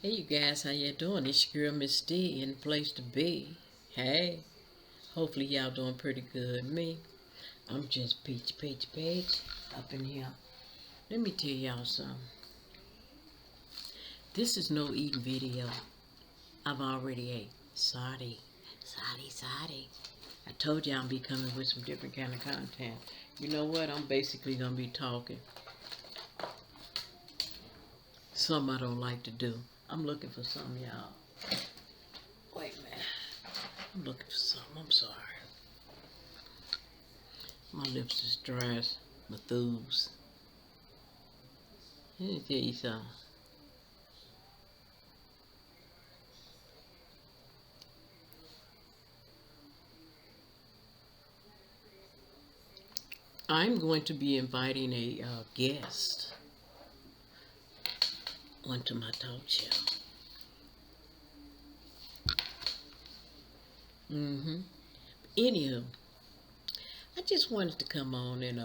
Hey you guys, how you doing? It's your girl Miss D in the place to be. Hey, hopefully y'all doing pretty good. Me, I'm just peach up in here. Let me tell y'all something. This is no eating video. I've already ate. Sorry. I told y'all I'm be coming with some different kind of content. You know what? I'm basically gonna be talking. Something I don't like to do. I'm looking for something, y'all. Wait a minute. I'm looking for something. I'm sorry. My lips is dry as my thumbs. Let me tell you something. I'm going to be inviting a guest onto my talk show. Anywho, I just wanted to come on and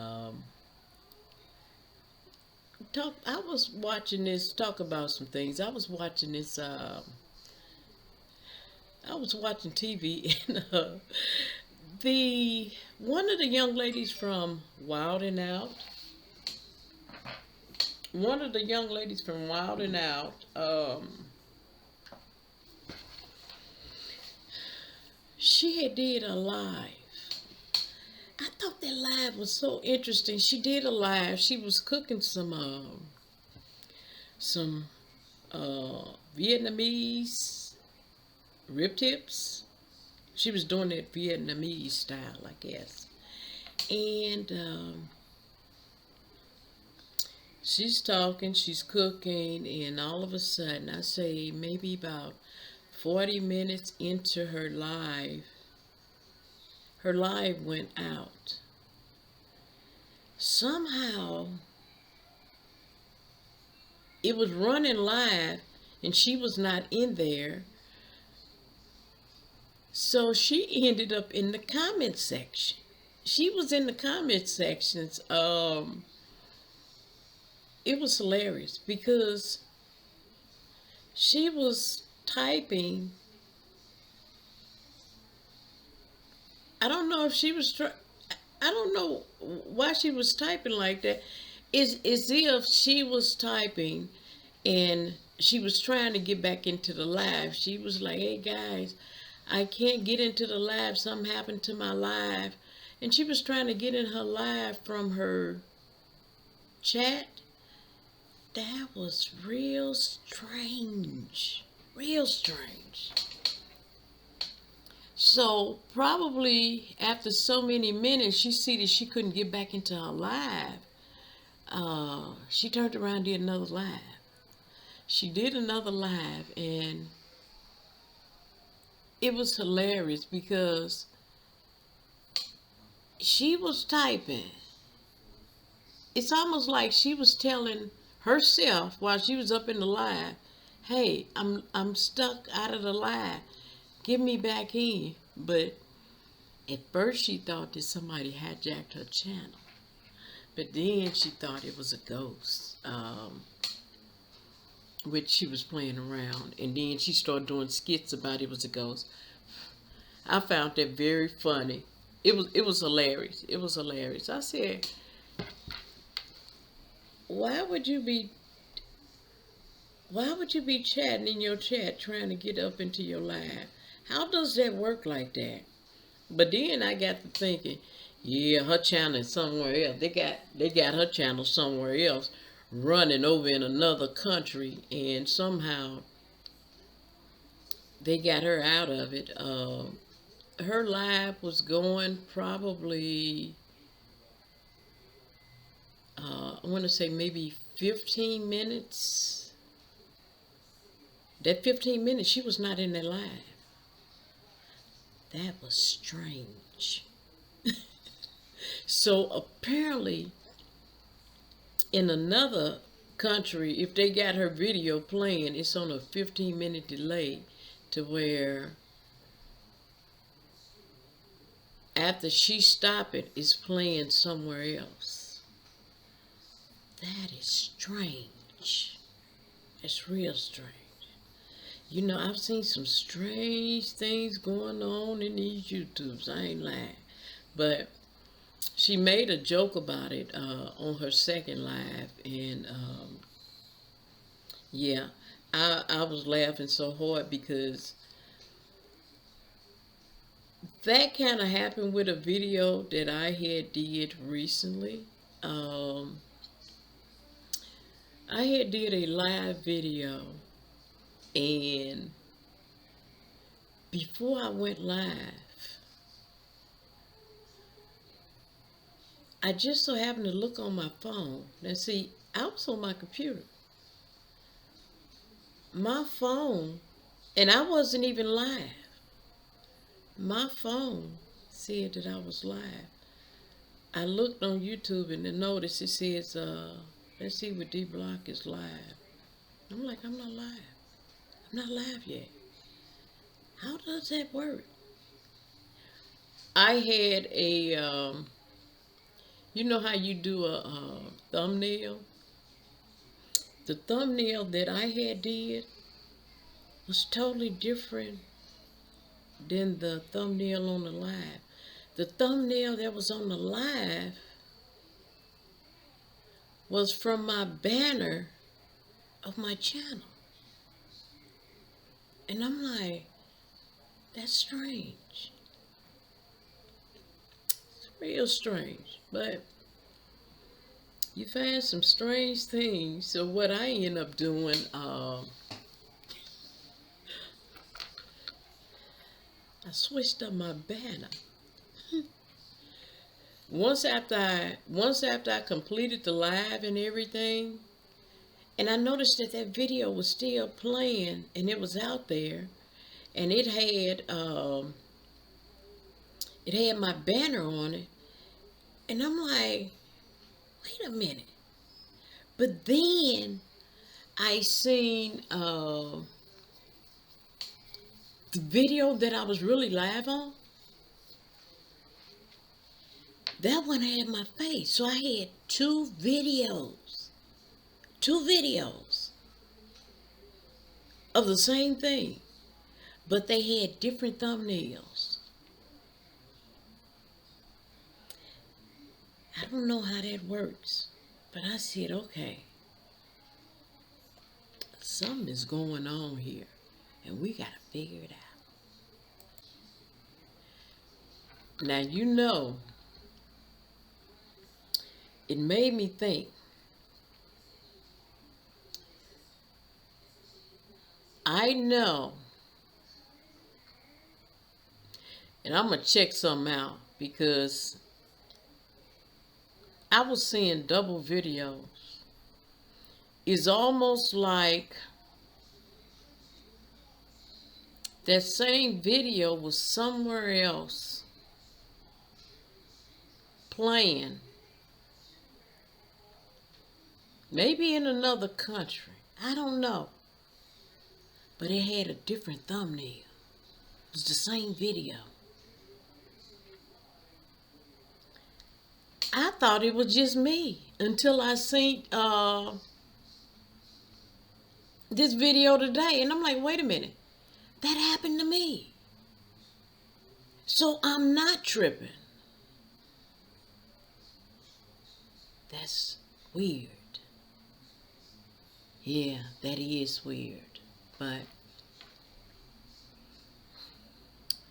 talk. I was watching this, talk about some things. I was watching this. I was watching TV and the one of the young ladies from Wild and Out. One of the young ladies from Wild and Out. She had did a live. I thought that live was so interesting. She did a live. She was cooking some Vietnamese rib tips. She was doing it Vietnamese style, I guess. And she's talking, she's cooking, and all of a sudden, I say maybe about 40 minutes into her live went out. Somehow, it was running live, and she was not in there. So she ended up in the comment section. She was in the comment sections. It was hilarious because she was typing. I don't know if she was I don't know why she was typing like that. It's as if she was typing and she was trying to get back into the live. She was like, hey guys, I can't get into the live. Something happened to my live. And she was trying to get in her live from her chat. That was real strange. Real strange. So probably after so many minutes, she see that she couldn't get back into her live. She turned around and did another live. She did another live, and it was hilarious because she was typing. It's almost like she was telling herself while she was up in the live, hey, I'm stuck out of the live. Get me back in. But at first she thought that somebody hijacked her channel. But then she thought it was a ghost, which she was playing around. And then she started doing skits about it was a ghost. I found that very funny. It was hilarious. It was hilarious. I said, why would you be chatting in your chat trying to get up into your live? How does that work like that? But then I got to thinking, yeah, her channel is somewhere else. They got her channel somewhere else running over in another country, and somehow they got her out of it. Her live was going probably, I want to say maybe 15 minutes. That 15 minutes, she was not in that live. That was strange. So apparently, in another country, if they got her video playing, it's on a 15-minute delay to where after she stopped it, it's playing somewhere else. That is strange. It's real strange. You know, I've seen some strange things going on in these YouTubes. I ain't lying. But she made a joke about it on her second live. And yeah, I was laughing so hard because that kind of happened with a video that I had did recently. Um, I had did a live video, and before I went live, I just so happened to look on my phone. Now see, I was on my computer. My phone, and I wasn't even live. My phone said that I was live. I looked on YouTube and then noticed it says, Let's See What D-Block is live. I'm like, I'm not live. I'm not live yet. How does that work? I had you know how you do a thumbnail? The thumbnail that I had did was totally different than the thumbnail on the live. The thumbnail that was on the live was from my banner of my channel. And I'm like, that's strange. It's real strange. But you find some strange things. So what I end up doing, I switched up my banner. Once after I completed the live and everything, and I noticed that that video was still playing and it was out there, and it had my banner on it, and I'm like, wait a minute. But then I seen the video that I was really live on. That one had my face. So I had two videos of the same thing, but they had different thumbnails. I don't know how that works, but I said, okay, something is going on here, and we got to figure it out. Now, you know, it made me think. I know, and I'm going to check something out because I was seeing double videos. It's almost like that same video was somewhere else playing. Maybe in another country. I don't know. But it had a different thumbnail. It was the same video. I thought it was just me until I seen this video today. And I'm like, wait a minute. That happened to me. So I'm not tripping. That's weird. Yeah, that is weird. But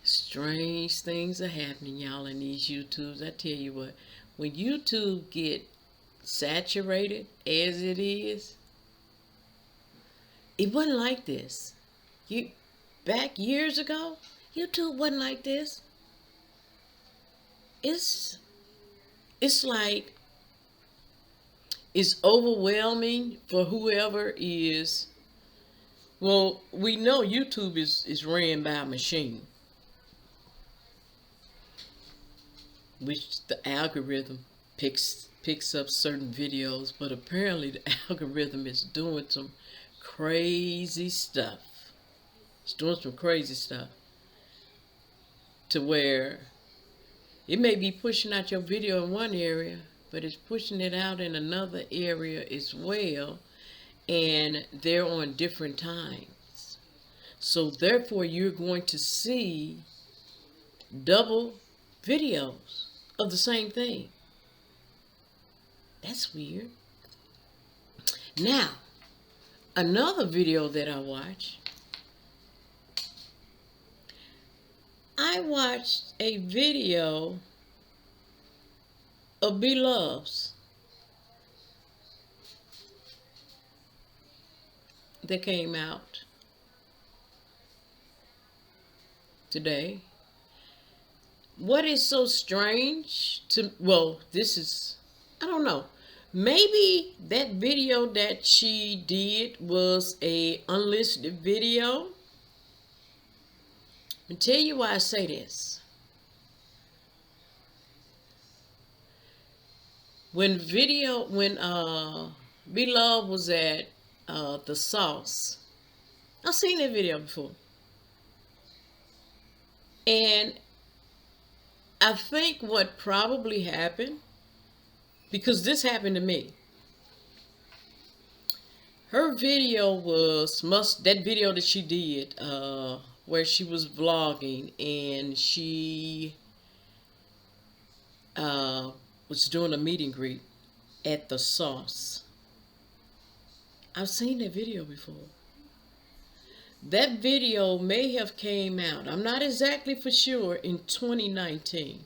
strange things are happening, y'all, in these YouTubes. I tell you what, when YouTube get saturated as it is, it wasn't like this. Back years ago, YouTube wasn't like this. It's like it's overwhelming for whoever is. Well, we know YouTube is ran by a machine, which the algorithm picks up certain videos, but apparently the algorithm is doing some crazy stuff. It's doing some crazy stuff to where it may be pushing out your video in one area, but it's pushing it out in another area as well, and they're on different times. So therefore, you're going to see double videos of the same thing. That's weird. Now, another video that I watched a video of Beloveds that came out today. What is so strange to, well, this is, I don't know. Maybe that video that she did was a unlisted video. I'll tell you why I say this. When Beloved was at the sauce, I've seen that video before. And I think what probably happened, because this happened to me. Her video was, that video that she did, where she was vlogging and she was doing a meet and greet at the sauce. I've seen that video before. That video may have came out, I'm not exactly for sure, in 2019.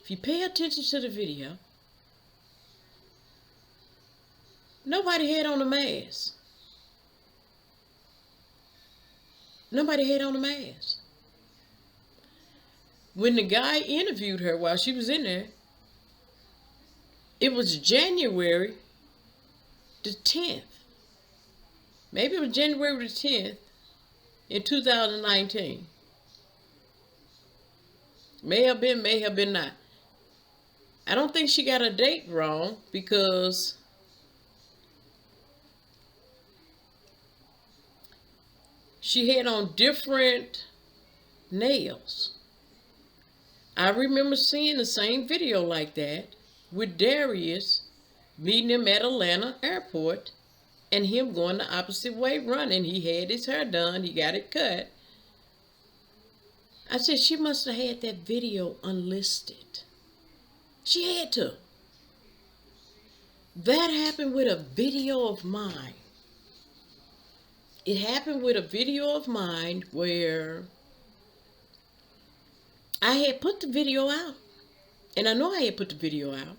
If you pay attention to the video, nobody had on a mask. Nobody had on a mask. When the guy interviewed her while she was in there, it was January the 10th. Maybe it was January the 10th in 2019. May have been not. I don't think she got a date wrong because she had on different nails. I remember seeing the same video like that with Darius meeting him at Atlanta airport and him going the opposite way running. He had his hair done. He got it cut. I said, she must have had that video unlisted. She had to. That happened with a video of mine. It happened with a video of mine where I had put the video out. And I know I had put the video out.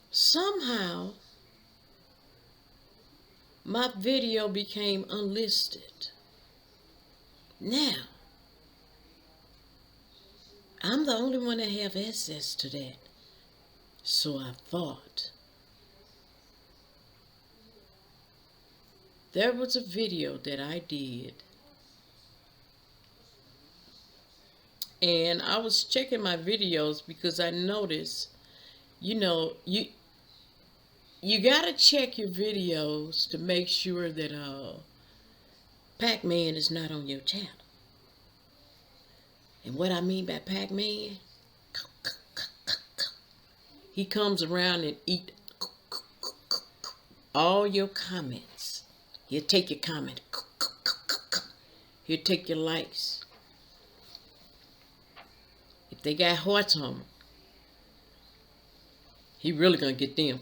Somehow, my video became unlisted. Now, I'm the only one that have access to that. So I thought. There was a video that I did. And I was checking my videos because I noticed, you know, you gotta check your videos to make sure that Pac-Man is not on your channel. And what I mean by Pac-Man, he comes around and eat all your comments. He'll take your comment. He'll take your likes. If they got hearts on them, he really gonna get them.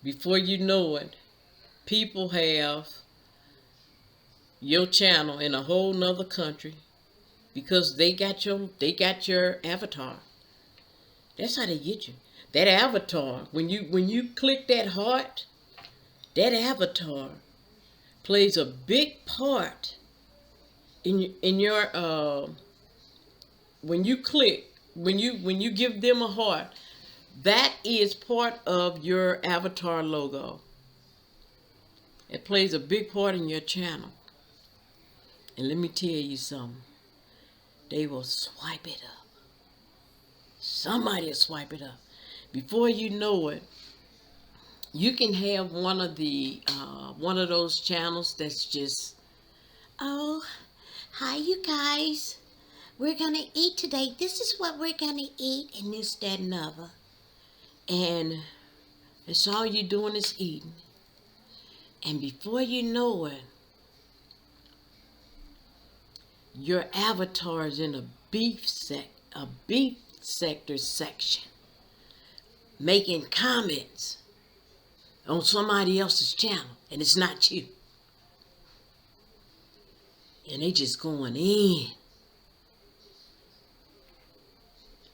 Before you know it, people have your channel in a whole nother country because they got your avatar. That's how they get you. That avatar, when you click that heart, that avatar plays a big part in your when you give them a heart, that is part of your avatar logo. It plays a big part in your channel. And let me tell you something. They will swipe it up. Somebody will swipe it up. Before you know it, you can have one of those channels that's just, oh, hi you guys. We're going to eat today. This is what we're going to eat, and this, that, and other. And it's all you're doing is eating. And before you know it, your avatar is in a beef sector section, making comments on somebody else's channel, and it's not you. And they just going in.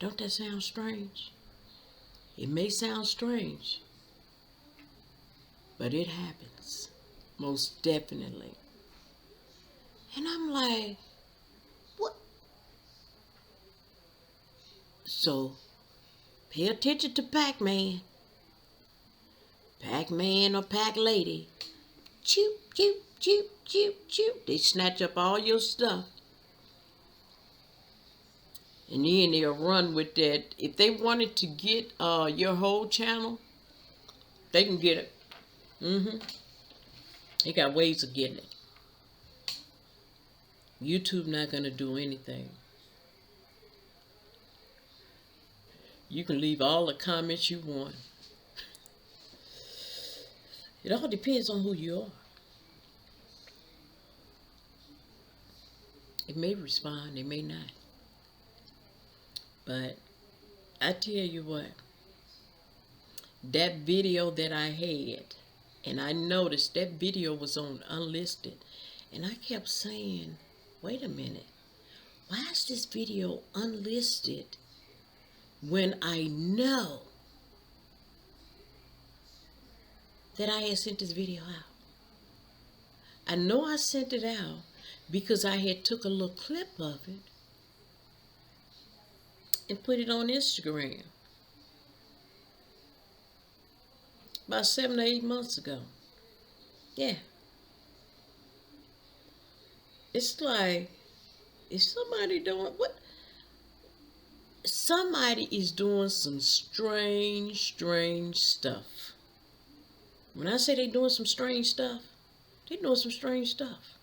Don't that sound strange? It may sound strange, but it happens. Most definitely. And I'm like, what? So, pay attention to Pac-Man. Pac-Man or Pac-Lady. Choop, choop, choop, choop, choop. They snatch up all your stuff. And then they'll run with that. If they wanted to get your whole channel, they can get it. They got ways of getting it. YouTube not going to do anything. You can leave all the comments you want. It all depends on who you are. It may respond, it may not. But I tell you what, that video that I had, and I noticed that video was on unlisted, and I kept saying, wait a minute, why is this video unlisted when I know that I had sent this video out? I know I sent it out because I had took a little clip of it and put it on Instagram about 7 or 8 months ago. Yeah. It's like, is somebody doing what? Somebody is doing some strange stuff. When I say they doing some strange stuff, they doing some strange stuff.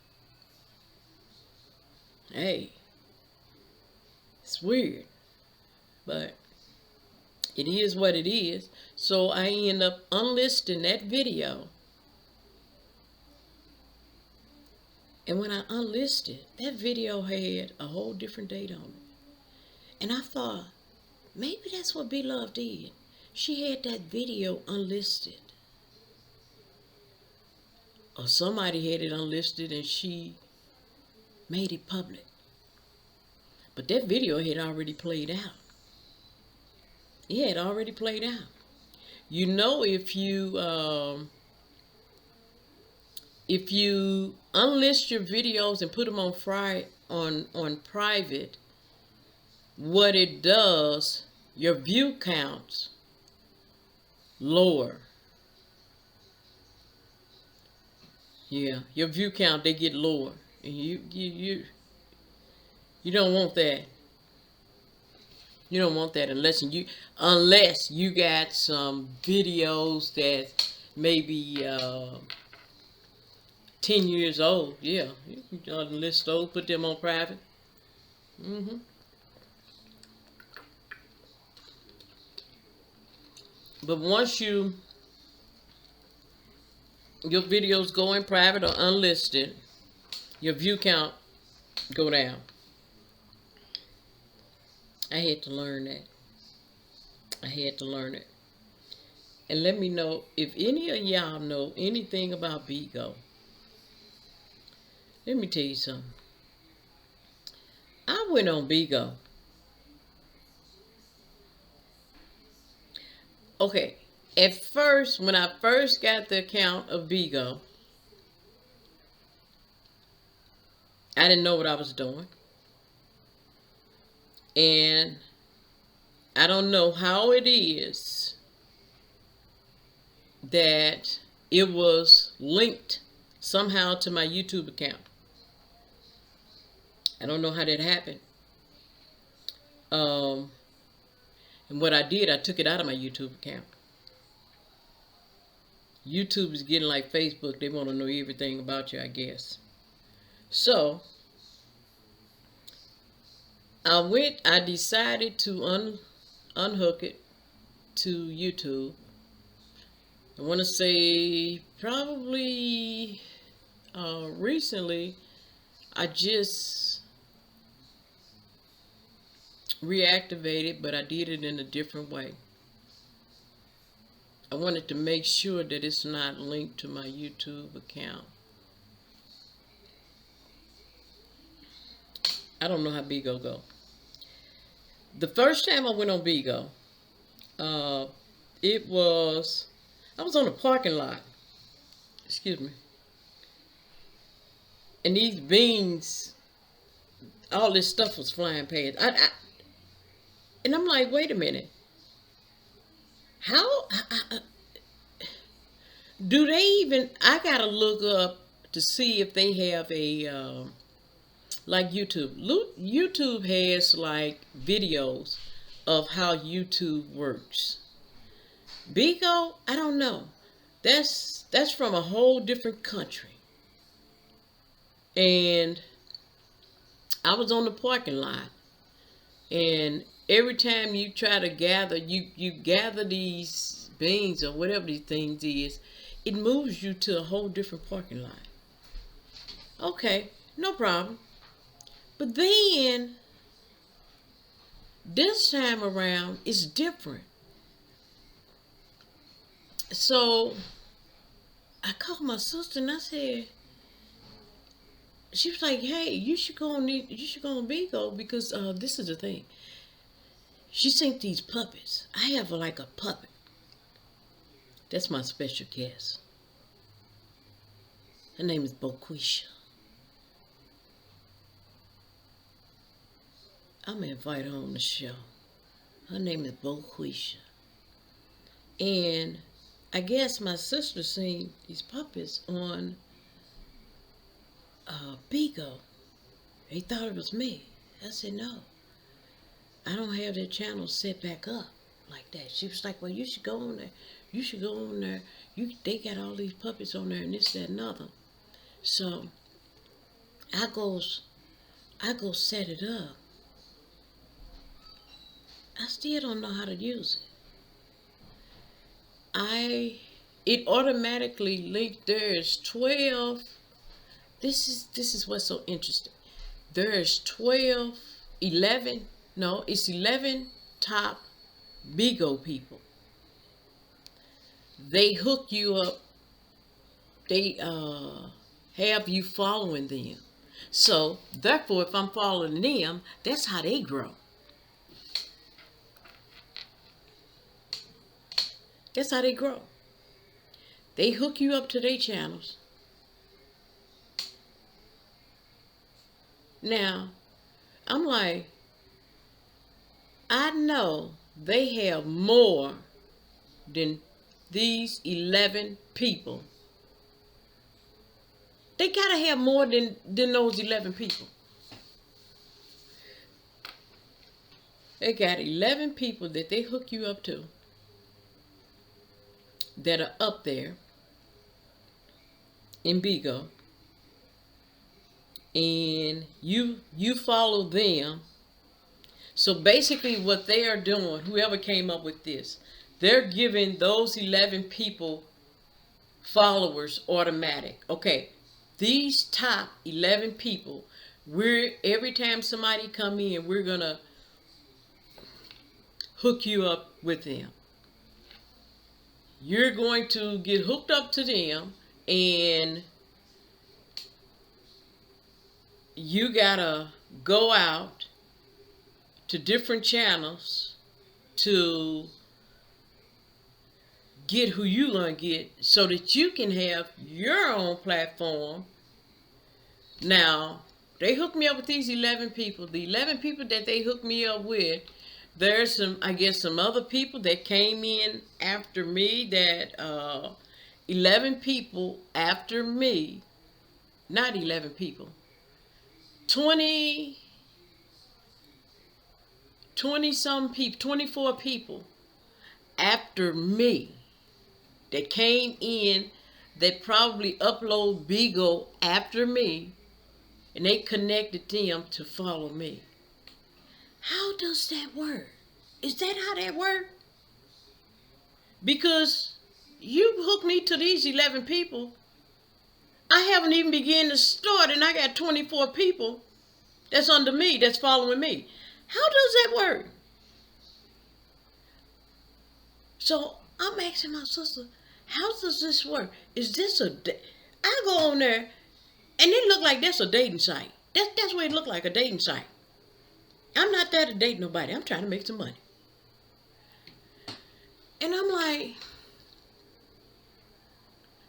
Hey, it's weird, but it is what it is. So I end up unlisting that video. And when I unlisted, that video had a whole different date on it. And I thought, maybe that's what B-Love did. She had that video unlisted. Or somebody had it unlisted and she made it public. But that video had already played out. It had already played out. You know, if you unlist your videos and put them on private, what it does, your view counts lower. Yeah, your view count, they get lower. And you don't want that. You don't want that unless you got some videos that maybe 10 years old. Yeah, you can unlist those, put them on private. But once your videos go in private or unlisted, your view count go down. I had to learn that. I had to learn it. And let me know if any of y'all know anything about BIGO. Let me tell you something. I went on BIGO. Okay, at first, when I first got the account of BIGO, I didn't know what I was doing. And I don't know how it is that it was linked somehow to my YouTube account. I don't know how that happened. And what I did, I took it out of my YouTube account. YouTube is getting like Facebook. They want to know everything about you, I guess. So I decided to unhook it to YouTube. I want to say probably recently I just reactivated, but I did it in a different way. I wanted to make sure that it's not linked to my YouTube account. I don't know how BIGO go. The first time I went on BIGO, uh, I was on a parking lot. Excuse me. And these beans, all this stuff was flying past. And I'm like, wait a minute. How do they even? I gotta look up to see if they have a like YouTube. YouTube has like videos of how YouTube works. BIGO, I don't know. That's from a whole different country. And I was on the parking lot, and every time you try to gather, you gather these beans or whatever these things is, it moves you to a whole different parking lot. Okay, no problem. But then this time around, it's different. So I called my sister and I said, she was like, "Hey, you should go on BIGO because this is the thing." She sent these puppets. I have like a puppet. That's my special guest. Her name is Boquisha. I'm gonna invite her on the show. Her name is Boquisha. And I guess my sister seen these puppets on BIGO. They thought it was me. I said, no. I don't have that channel set back up like that. She was like, well, you should go on there. You should go on there. They got all these puppets on there and this, that, and other. So I go set it up. I still don't know how to use it. It automatically linked. There's 12. This is what's so interesting. There's 11. No, it's 11 top BIGO people. They hook you up. They have you following them. So therefore, if I'm following them, that's how they grow. That's how they grow. They hook you up to their channels. Now, I'm like, I know they have more than these 11 people. They gotta have more than those 11 people. They got 11 people that they hook you up to that are up there in BIGO, and you follow them. So basically what they are doing, whoever came up with this, they're giving those 11 people followers automatic. Okay, these top 11 people, every time somebody come in, we're gonna hook you up with them. You're going to get hooked up to them, and you gotta go out to different channels to get who you gonna get so that you can have your own platform. Now, they hooked me up with these 11 people. The 11 people that they hooked me up with, there's some other people that came in after me, that 11 people after me, not 11 people, 20 some people, 24 people after me that came in that probably upload BIGO after me, and they connected them to follow me. How does that work? Is that how that works? Because you hooked me to these 11 people. I haven't even begun to start, and I got 24 people that's under me, that's following me. How does that work? So I'm asking my sister, how does this work? Is this I go on there, and it look like that's a dating site. That's what it look like, a dating site. I'm not there to date nobody. I'm trying to make some money. And I'm like,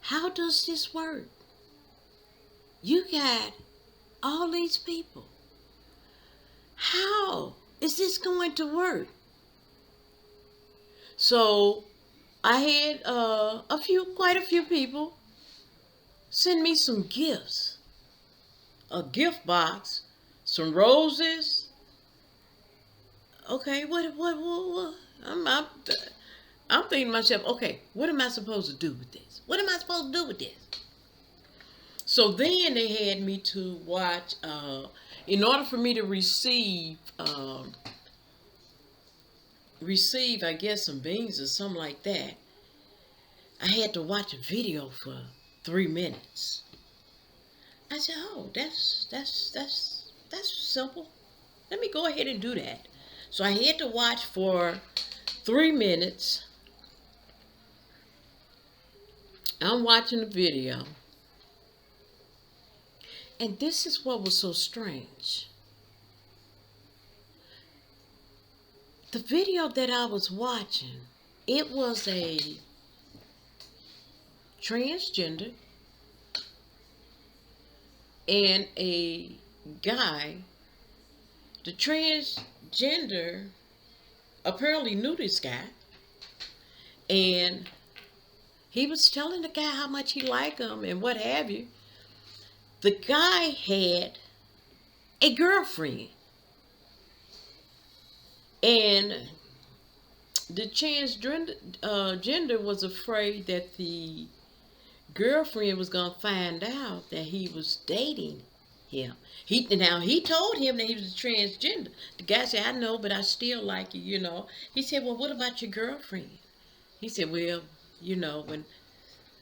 how does this work? You got all these people. How is this going to work? So I had quite a few people send me some gifts, a gift box, some roses. Okay, what? I'm thinking to myself, okay, what am I supposed to do with this? What am I supposed to do with this? So then they had me to watch, in order for me to receive, I guess, some beans or something like that, I had to watch a video for 3 minutes. I said, oh, that's simple. Let me go ahead and do that. So I had to watch for 3 minutes. I'm watching the video. And this is what was so strange. The video that I was watching, it was a transgender and a guy. The transgender apparently knew this guy, and he was telling the guy how much he liked him and what have you. The guy had a girlfriend, and the transgender was afraid that the girlfriend was going to find out that he was dating him. He told him that he was a transgender. The guy said, I know, but I still like you, you know. He said, well, what about your girlfriend? He said, well, you know,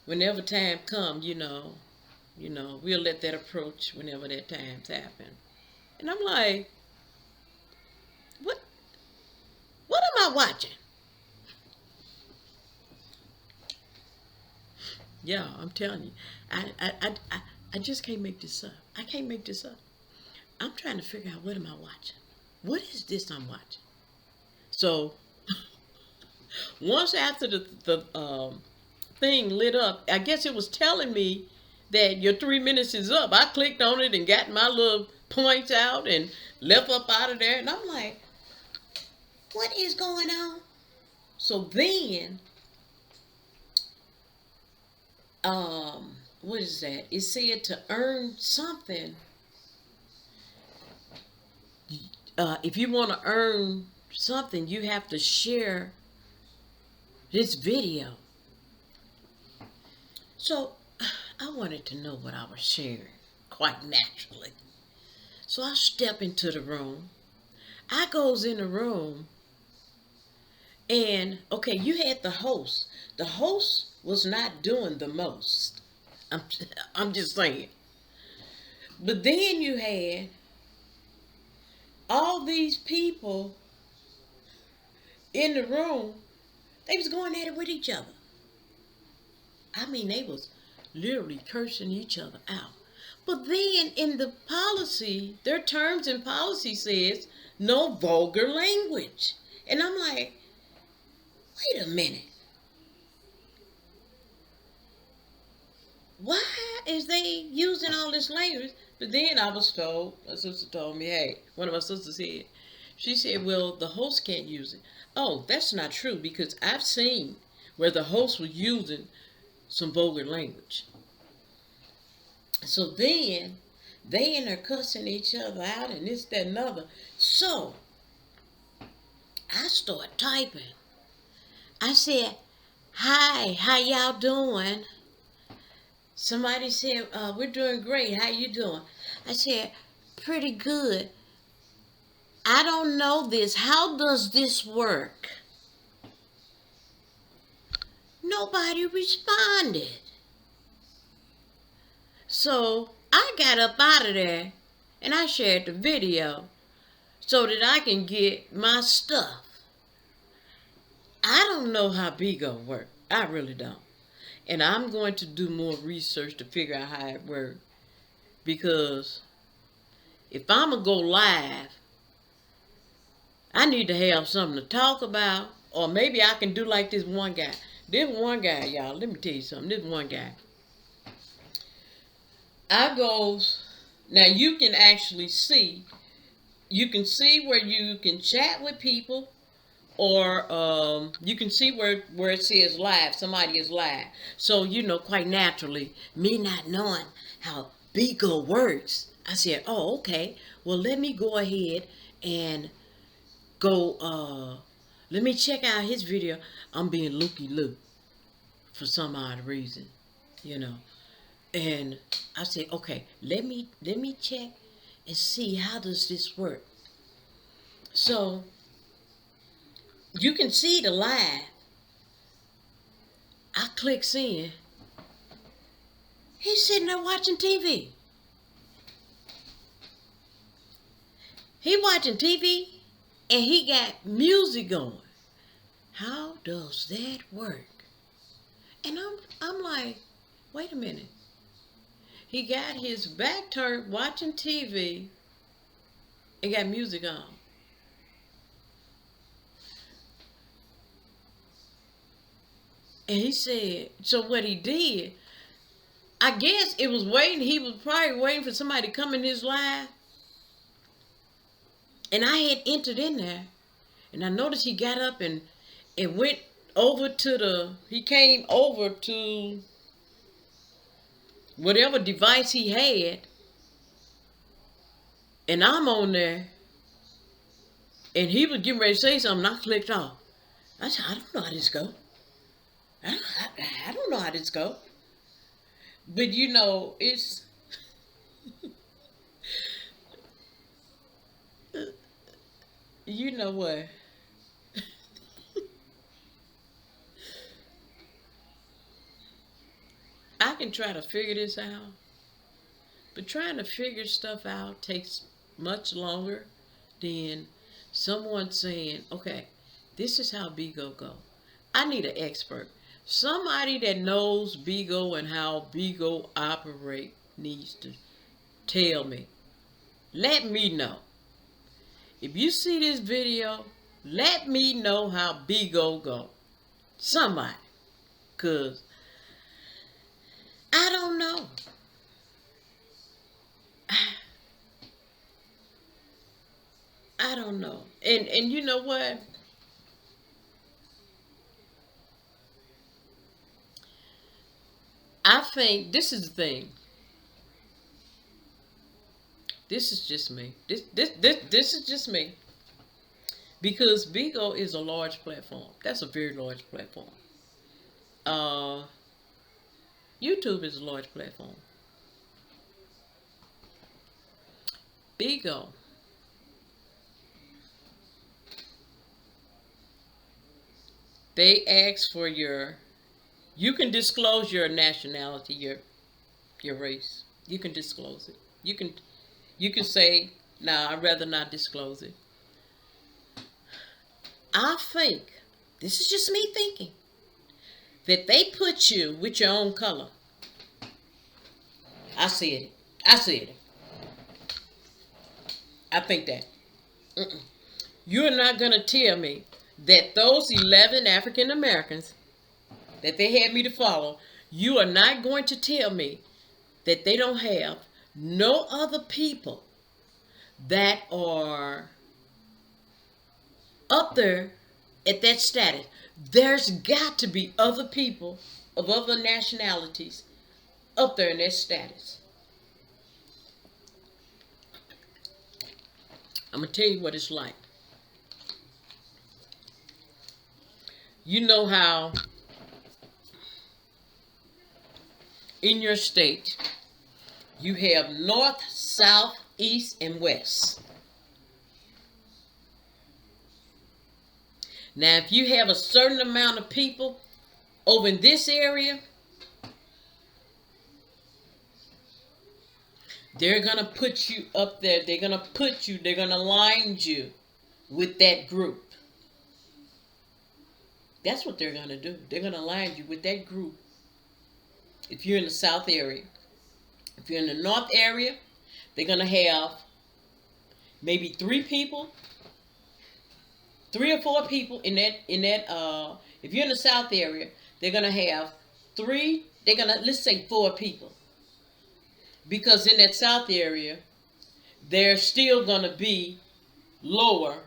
whenever time comes, you know, we'll let that approach whenever that time's happen. And I'm like, what am I watching? Yeah, I'm telling you, I just can't make this up. I can't make this up. I'm trying to figure out, what am I watching? What is this I'm watching? So once after the thing lit up, I guess it was telling me that your 3 minutes is up. I clicked on it and got my little points out and left up out of there. And I'm like, what is going on? So then, what is that? It said to earn something. If you want to earn something, you have to share this video. So I wanted to know what I was sharing, quite naturally. So I step into the room. I goes in the room, and okay, you had the host. The host was not doing the most. I'm just saying. But then you had all these people in the room. They was going at it with each other. I mean, they was literally cursing each other out. But then in the policy, their terms and policy says no vulgar language. And I'm like, wait a minute. Why is they using all this language? But then I was told, my sister told me, hey, one of my sisters said, she said, well, the host can't use it. Oh, that's not true, because I've seen where the host was using some vulgar language. So then they in there cussing each other out and this, that, and other. So I start typing. I said, hi, how y'all doing? Somebody said, we're doing great. How you doing? I said, pretty good. I don't know this. How does this work? nobody responded. So I got up out of there and I shared the video so that I can get my stuff. I don't know how BIGO works. I really don't. And I'm going to do more research to figure out how it works. Because if I'm going to go live, I need to have something to talk about. Or maybe I can do like this one guy. This one guy, y'all, let me tell you something. This one guy. I goes, now you can actually see, you can see where you can chat with people, or you can see where it says live, somebody is live. So, quite naturally, me not knowing how BIGO works, I said, oh, okay, well, let me go ahead and go, let me check out his video. I'm being looky-loo for some odd reason, And I said, okay, let me check and see how does this work. So you can see the live. I click in. He's sitting there watching TV. He watching TV and he got music going. How does that work? And I'm like, wait a minute. He got his back turned watching TV and got music on. And he said, so what he did, I guess it was waiting, he was probably waiting for somebody to come in his live. And I had entered in there. And I noticed he got up and went over to he came over to whatever device he had, and I'm on there, and he was getting ready to say something, and I clicked off. I said, I don't know how this go. I don't know how this go. But it's you know what? I can try to figure this out, but trying to figure stuff out takes much longer than someone saying, okay, this is how BIGO go. I need an expert. Somebody that knows BIGO and how BIGO operate needs to tell me. Let me know. If you see this video, let me know how BIGO go. Somebody. Because I don't know. I don't know. And you know what? I think this is the thing. This is just me. This is just me. Because BIGO is a large platform. That's a very large platform. YouTube is a large platform. BIGO. They ask for you can disclose your nationality, your race. You can disclose it. You can say, nah, I'd rather not disclose it. I think, this is just me thinking, that they put you with your own color. I said it. I said it. I think that. You're not going to tell me that those 11 African Americans that they had me to follow, you are not going to tell me that they don't have no other people that are up there at that status. There's got to be other people of other nationalities up there in that status. I'm going to tell you what it's like. You know how in your state you have north, south, east, and west. Now, if you have a certain amount of people over in this area, they're going to put you up there. They're going to line you with that group. That's what they're going to do. They're going to line you with that group. If you're in the south area. If you're in the north area, they're going to have maybe 3 or 4 people in that, if you're in the south area, they're going to have let's say 4 people. Because in that south area, they're still going to be lower,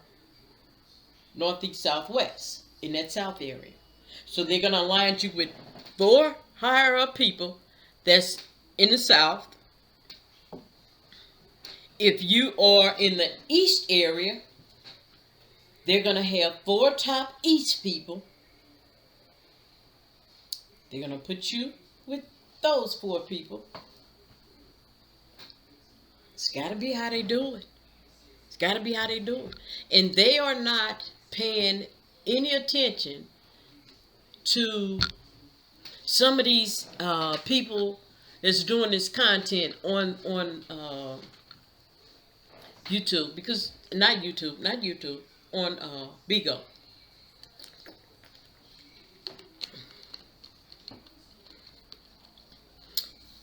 northeast, southwest in that south area. So they're going to align you with 4 higher up people that's in the south. If you are in the east area, they're going to have 4 top east people. They're going to put you with those 4 people. It's got to be how they do it. It's got to be how they do it. And they are not paying any attention to some of these people that's doing this content on YouTube. Because, not YouTube, on BIGO.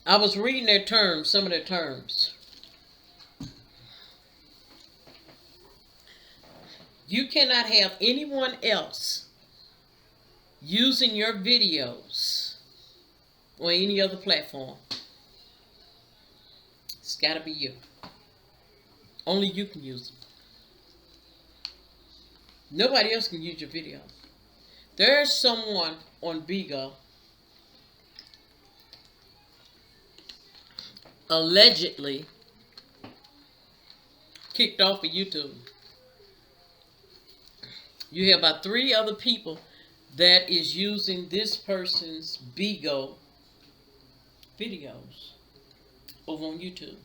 I was reading their terms, some of their terms. You cannot have anyone else using your videos on any other platform. It's got to be you. Only you can use them. Nobody else can use your video. There's someone on BIGO allegedly kicked off of YouTube. You have about 3 other people that is using this person's BIGO videos over on YouTube.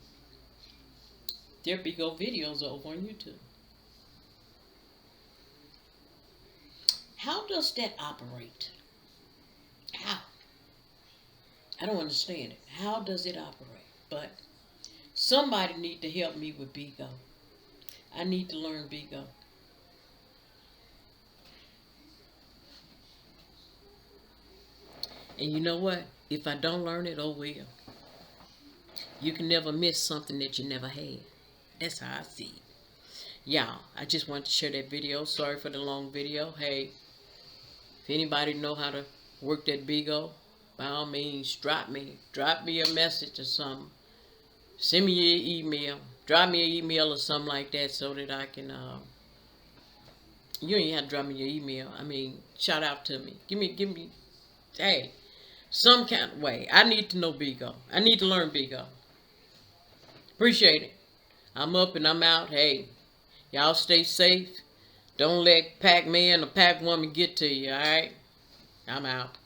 Their BIGO videos are over on YouTube. How does that operate? How? I don't understand it. How does it operate? But somebody need to help me with BIGO. I need to learn BIGO. And you know what? If I don't learn it, oh well. You can never miss something that you never had. That's how I see it. Y'all, I just wanted to share that video. Sorry for the long video. Hey, if anybody know how to work that BIGO, by all means, drop me a message or something. Send me your email. Drop me an email or something like that so that I can, you ain't have to drop me your email. I mean, shout out to me. Give me, hey, some kind of way. I need to know BIGO. I need to learn BIGO. Appreciate it. I'm up and I'm out. Hey, y'all stay safe. Don't let Pac-Man or Pac-Woman get to you, all right? I'm out.